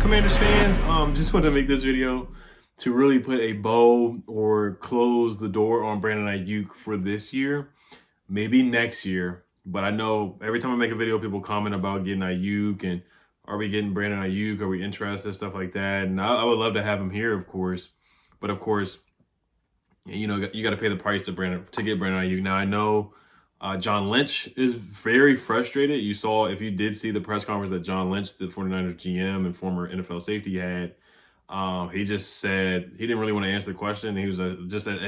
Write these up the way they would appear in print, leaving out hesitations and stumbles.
Commanders fans? Just want to make this video to really put a bow or close the door on Brandon Aiyuk for this year, maybe next year. But I know every time I make a video, people comment about getting Aiyuk and are we getting Brandon Aiyuk? Are we interested? Stuff like that. And I would love to have him here, of course. But of course, you got to pay the price to get Brandon Aiyuk. Now I know John Lynch is very frustrated. You saw, if you did see the press conference that John Lynch, the 49ers GM and former NFL safety, had, he just said he didn't really want to answer the question. He was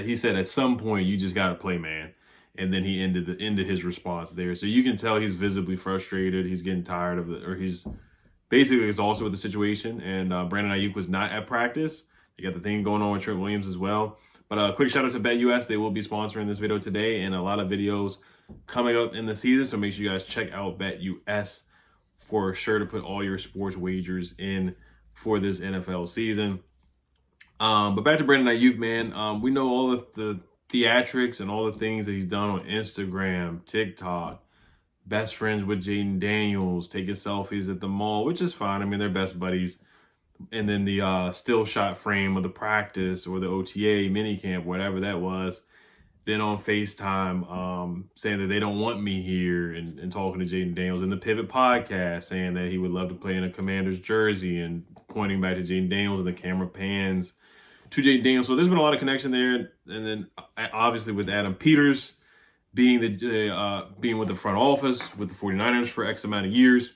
he said at some point you just got to play man, and then he ended his response there. So you can tell he's visibly frustrated. He's getting tired of it, or he's basically exhausted with the situation. And Brandon Aiyuk was not at practice. You got the thing going on with Trent Williams as well. But a quick shout out to BetUS. They will be sponsoring this video today and a lot of videos coming up in the season. So make sure you guys check out BetUS for sure to put all your sports wagers in for this NFL season. But back to Brandon Aiyuk, man. We know all of the theatrics and all the things that he's done on Instagram, TikTok, best friends with Jayden Daniels, taking selfies at the mall, which is fine. I mean, they're best buddies. And then the still shot frame of the practice or the OTA minicamp, whatever that was. Then on FaceTime, saying that they don't want me here, and talking to Jayden Daniels in the Pivot podcast, saying that he would love to play in a Commander's jersey and pointing back to Jayden Daniels, and the camera pans to Jayden Daniels. So there's been a lot of connection there. And then obviously with Adam Peters being being with the front office with the 49ers for X amount of years.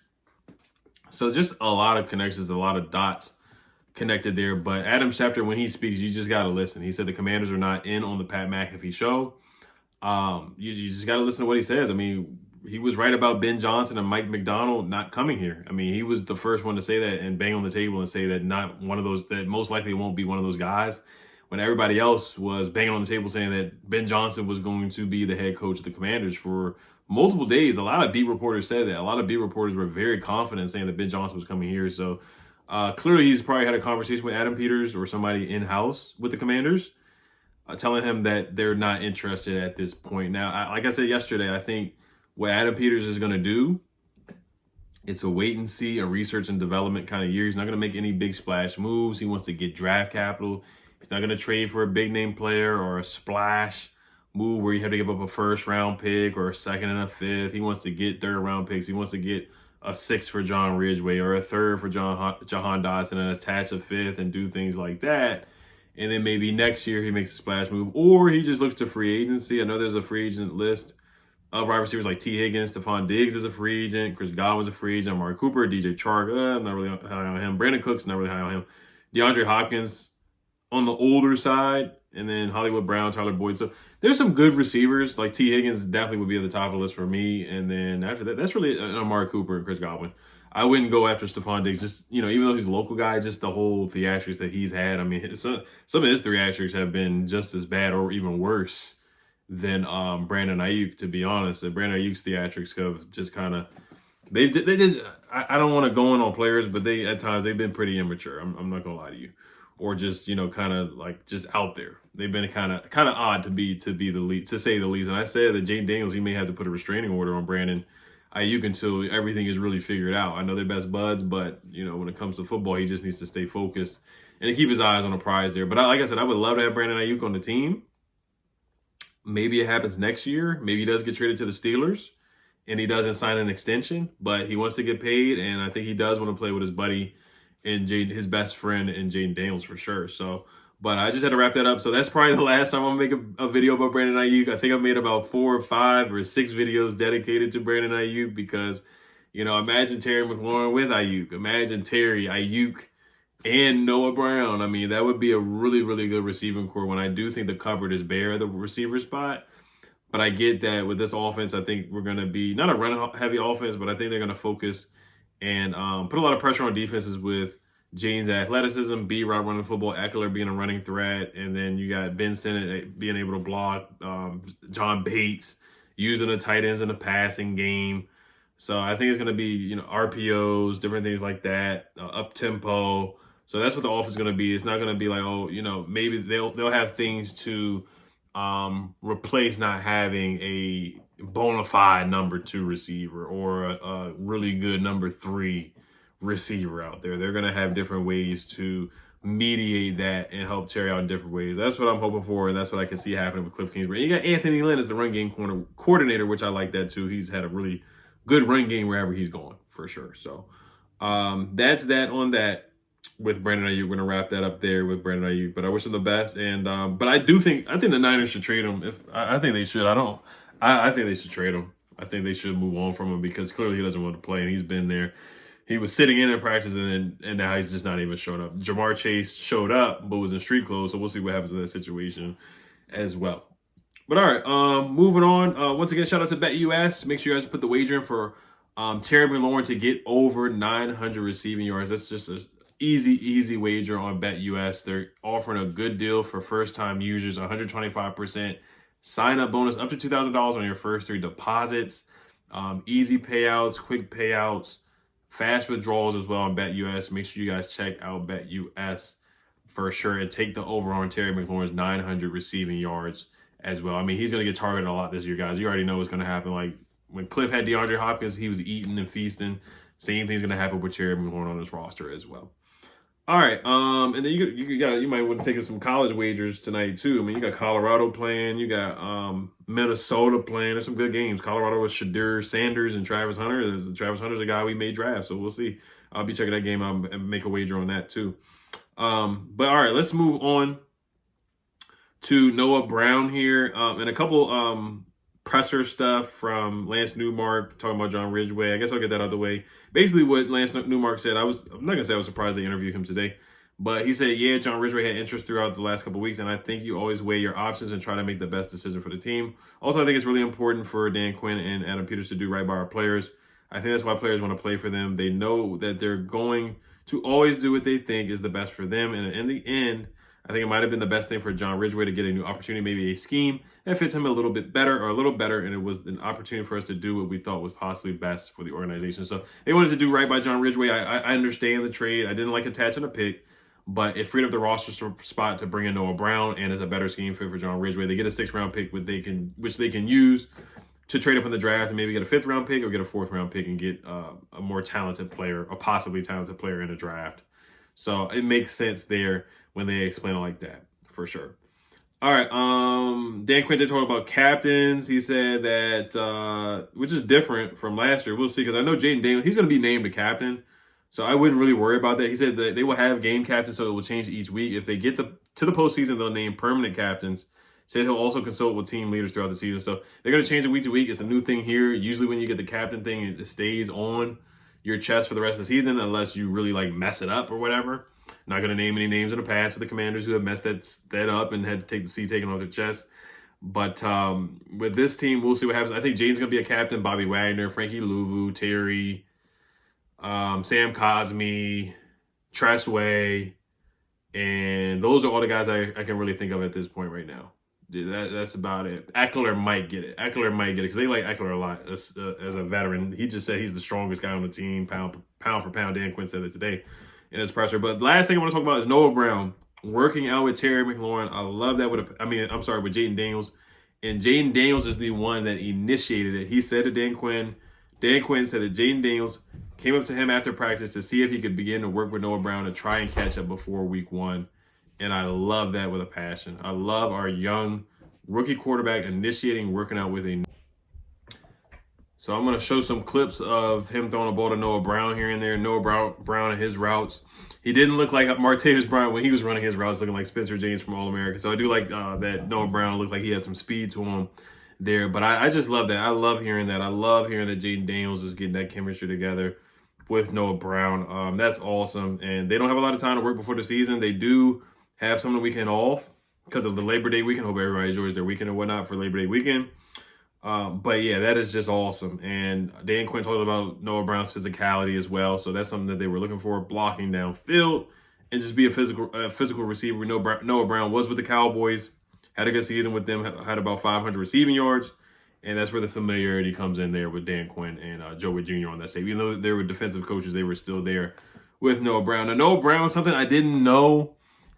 So just a lot of connections, a lot of dots connected there. But Adam Schefter, when he speaks, you just got to listen. He said the Commanders are not in on the Pat McAfee show. You just got to listen to what he says. I mean, he was right about Ben Johnson and Mike McDonald not coming here. I mean, he was the first one to say that and bang on the table and say that not one of those, that most likely won't be one of those guys, when everybody else was banging on the table saying that Ben Johnson was going to be the head coach of the Commanders for multiple days. A lot of beat reporters said that. A lot of beat reporters were very confident saying that Ben Johnson was coming here. So clearly he's probably had a conversation with Adam Peters or somebody in-house with the Commanders, telling him that they're not interested at this point. Now, like I said yesterday, I think what Adam Peters is going to do, it's a wait and see, a research and development kind of year. He's not going to make any big splash moves. He wants to get draft capital. He's not going to trade for a big name player or a splash move where you have to give up a first round pick or a second and a fifth. He wants to get third round picks. He wants to get a sixth for John Ridgeway or a third for Jahan Dotson and attach a fifth and do things like that. And then maybe next year he makes a splash move, or he just looks to free agency. I know there's a free agent list of wide receivers like T. Higgins, Stephon Diggs is a free agent, Chris Godwin's a free agent, Amari Cooper, DJ Chark, I'm not really high on him. Brandon Cooks, not really high on him. DeAndre Hopkins on the older side, and then Hollywood Brown, Tyler Boyd. So there's some good receivers. Like T. Higgins definitely would be at the top of the list for me. And then after that, that's really Amari Cooper and Chris Godwin. I wouldn't go after Stephon Diggs, just, even though he's a local guy, just the whole theatrics that he's had. I mean, some of his theatrics have been just as bad or even worse than Brandon Aiyuk, to be honest. And Brandon Aiyuk's theatrics have just kind of, they just, I don't want to go in on players, but at times they've been pretty immature. I'm not going to lie to you. Or just, kind of like just out there. They've been kind of odd to be the lead, to say the least. And I said that Jayden Daniels, he may have to put a restraining order on Brandon Aiyuk until everything is really figured out. I know they're best buds, but when it comes to football, he just needs to stay focused and to keep his eyes on the prize there. But like I said, I would love to have Brandon Aiyuk on the team. Maybe it happens next year. Maybe he does get traded to the Steelers and he doesn't sign an extension, but he wants to get paid, and I think he does want to play with his buddy and his best friend and Jayden Daniels for sure. So, but I just had to wrap that up. So that's probably the last time I'm gonna make a video about Brandon Aiyuk. I think I've made about 4 or 5 or 6 videos dedicated to Brandon Aiyuk because, imagine Terry McLaurin with Aiyuk. Imagine Terry, Aiyuk, and Noah Brown. I mean, that would be a really, really good receiving core when I do think the cupboard is bare at the receiver spot. But I get that with this offense, I think we're going to be not a run-heavy offense, but I think they're going to focus and put a lot of pressure on defenses with Jane's athleticism, B-Rob running football, Eckler being a running threat, and then you got Ben Sinnott being able to block, John Bates using the tight ends in the passing game. So I think it's going to be, RPOs, different things like that, up-tempo. So that's what the offense is going to be. It's not going to be like, maybe they'll have things to replace not having a bona fide number 2 receiver or a really good number 3 receiver out there. They're going to have different ways to mediate that and help Terry out in different ways. That's what I'm hoping for, and that's what I can see happening with Cliff Kingsbury. You got Anthony Lynn as the run game coordinator, which I like that too. He's had a really good run game wherever he's going, for sure. So that's that on that with Brandon Aiyuk. We're gonna wrap that up there with Brandon Aiyuk. But I wish him the best, and but I think the Niners should trade him. I think they should. I think they should trade him. I think they should move on from him because clearly he doesn't want to play, and he's been there. He was sitting in practice, and now he's just not even showing up. Jamar Chase showed up, but was in street clothes, so we'll see what happens in that situation as well. But all right, moving on. Once again, shout out to BetUS. Make sure you guys put the wager in for Terry McLaurin to get over 900 receiving yards. That's just an easy wager on BetUS. They're offering a good deal for first-time users, 125% sign-up bonus up to $2,000 on your first 3 deposits. Easy payouts, quick payouts, fast withdrawals as well on BetUS. Make sure you guys check out BetUS for sure and take the over on Terry McLaurin's 900 receiving yards as well. I mean, he's going to get targeted a lot this year, guys. You already know what's going to happen. Like when Cliff had DeAndre Hopkins, he was eating and feasting. Same thing's going to happen with Terry McLaurin on his roster as well. All right, and then you might want to take some college wagers tonight too. I mean, you got Colorado playing, you got Minnesota playing. There's some good games. Colorado with Shadur Sanders and Travis Hunter. Travis Hunter's a guy we may draft, so we'll see. I'll be checking that game out and make a wager on that too. But all right, let's move on to Noah Brown here and a couple presser stuff from Lance Newmark talking about John Ridgeway. I guess I'll get that out of the way. Basically what Lance Newmark said, I'm not going to say I was surprised they interviewed him today, but he said, yeah, John Ridgeway had interest throughout the last couple of weeks, and I think you always weigh your options and try to make the best decision for the team. Also, I think it's really important for Dan Quinn and Adam Peters to do right by our players. I think that's why players want to play for them. They know that they're going to always do what they think is the best for them, and in the end, I think it might have been the best thing for John Ridgeway to get a new opportunity, maybe a scheme that fits him a little better, and it was an opportunity for us to do what we thought was possibly best for the organization. So they wanted to do right by John Ridgeway. I understand the trade. I didn't like attaching a pick, but it freed up the roster spot to bring in Noah Brown, and is a better scheme fit for John Ridgeway. They get a 6th-round pick, which they can use to trade up in the draft and maybe get a 5th-round pick or get a 4th-round pick and get a more talented player, a possibly talented player in a draft. So it makes sense there when they explain it like that, for sure. All right, Dan Quinn did talk about captains. He said that, which is different from last year. We'll see, because I know Jayden Daniels, he's going to be named a captain, so I wouldn't really worry about that. He said that they will have game captains, so it will change each week. If they get to the postseason, they'll name permanent captains. Said he'll also consult with team leaders throughout the season. So they're going to change it week to week. It's a new thing here. Usually when you get the captain thing, it stays on your chest for the rest of the season unless you really like mess it up or whatever. Not going to name any names in the past for the Commanders who have messed that up and had to take the C taken off their chest. But with this team, we'll see what happens. I think Jaden's going to be a captain. Bobby Wagner, Frankie Louvu, Terry, Sam Cosmi, Tressway, and those are all the guys I can really think of at this point right now. That's about it. Eckler might get it. Because they like Eckler a lot as a veteran. He just said he's the strongest guy on the team, pound for pound. Dan Quinn said it today in his presser. But last thing I want to talk about is Noah Brown working out with Terry McLaurin. I love that with Jayden Daniels. And Jayden Daniels is the one that initiated it. He said to Dan Quinn said that Jayden Daniels came up to him after practice to see if he could begin to work with Noah Brown to try and catch up before week 1. And I love that with a passion. I love our young rookie quarterback initiating working out with a. So I'm going to show some clips of him throwing a ball to Noah Brown here and there. Noah Brown and his routes. He didn't look like Martavis Bryant when he was running his routes, looking like Spencer James from All-America. So I do like that Noah Brown looked like he had some speed to him there. But I just love that. I love hearing that. I love hearing that Jayden Daniels is getting that chemistry together with Noah Brown. That's awesome. And they don't have a lot of time to work before the season. They do have some of the weekend off because of the Labor Day weekend. Hope everybody enjoys their weekend and whatnot for Labor Day weekend. But yeah, that is just awesome. And Dan Quinn talked about Noah Brown's physicality as well. So that's something that they were looking for, blocking downfield and just be a physical receiver. We know Noah Brown was with the Cowboys, had a good season with them, had about 500 receiving yards. And that's where the familiarity comes in there with Dan Quinn and Joe Witt Jr. on that state. Even though they were defensive coaches, they were still there with Noah Brown. Now, Noah Brown, something I didn't know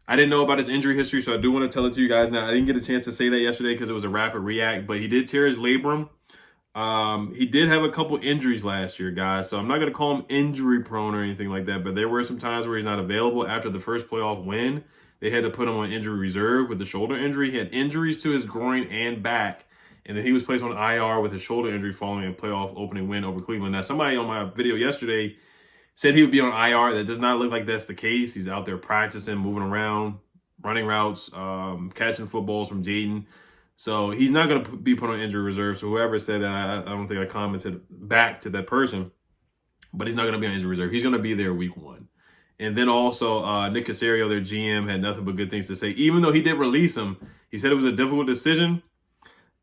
about his injury history, so I do want to tell it to you guys now. I didn't get a chance to say that yesterday because it was a rapid react, but he did tear his labrum He did have a couple injuries last year, guys, so I'm not going to call him injury prone or anything like that, but there were some times where he's not available. After the first playoff win, they had to put him on injury reserve with the shoulder injury. He had injuries to his groin and back, and then he was placed on IR with his shoulder injury following a playoff opening win over Cleveland. Now, somebody on my video yesterday said he would be on IR. That does not look like that's the case. He's out there practicing, moving around, running routes, catching footballs from Jayden. So he's not going to be put on injury reserve. So whoever said that, I don't think I commented back to that person, but he's not going to be on injury reserve. He's going to be there week 1. And then also Nick Caserio, their GM, had nothing but good things to say. Even though he did release him, he said it was a difficult decision.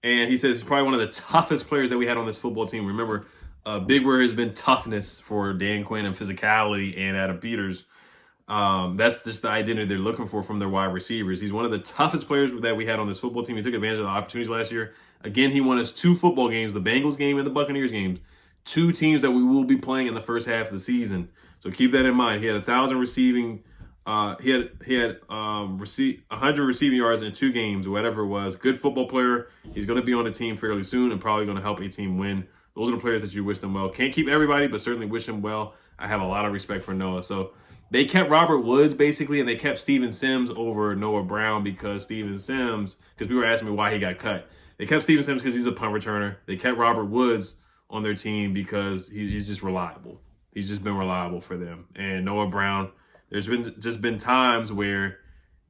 And he says he's probably one of the toughest players that we had on this football team. Remember, big word has been toughness for Dan Quinn and physicality and Adam Peters. That's just the identity they're looking for from their wide receivers. He's one of the toughest players that we had on this football team. He took advantage of the opportunities last year. Again, he won us 2 football games, the Bengals game and the Buccaneers games. 2 teams that we will be playing in the first half of the season. So keep that in mind. He had 1,000 receiving. He had 100 receiving yards in 2 games, whatever it was. Good football player. He's going to be on the team fairly soon and probably going to help a team win. Those are the players that you wish them well. Can't keep everybody, but certainly wish him well. I have a lot of respect for Noah. So they kept Robert Woods, basically, and they kept Steven Sims over Noah Brown because Steven Sims, because people were asking me why he got cut. They kept Steven Sims because he's a punt returner. They kept Robert Woods on their team because he's just reliable. He's just been reliable for them. And Noah Brown, there's been times where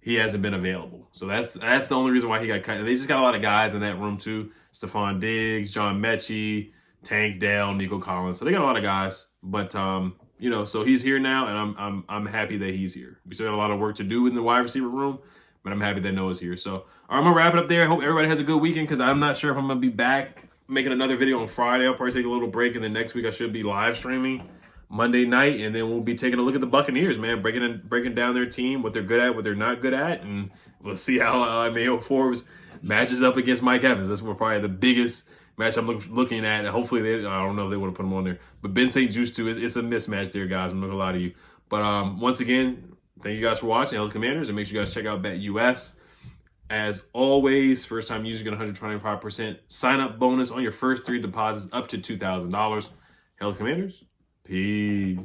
he hasn't been available. So that's the only reason why he got cut. And they just got a lot of guys in that room too. Stephon Diggs, John Mechie, Tank Dell, Nico Collins. So they got a lot of guys. But so he's here now, and I'm happy that he's here. We still got a lot of work to do in the wide receiver room, but I'm happy that Noah's here. So I'm gonna wrap it up there. I hope everybody has a good weekend because I'm not sure if I'm gonna be back making another video on Friday. I'll probably take a little break, and then next week I should be live streaming Monday night, and then we'll be taking a look at the Buccaneers, man, breaking down their team, what they're good at, what they're not good at, and we'll see how Emmanuel Forbes matches up against Mike Evans. That's probably the biggest match I'm looking at. Hopefully, I don't know if they want to put him on there, but Ben St. Juste too. It's a mismatch there, guys. I'm not gonna lie to you. But once again, thank you guys for watching, LA Commanders, and make sure you guys check out BetUS. As always, first time user get 125% sign up bonus on your first 3 deposits up to $2,000. Hell Commanders, peace.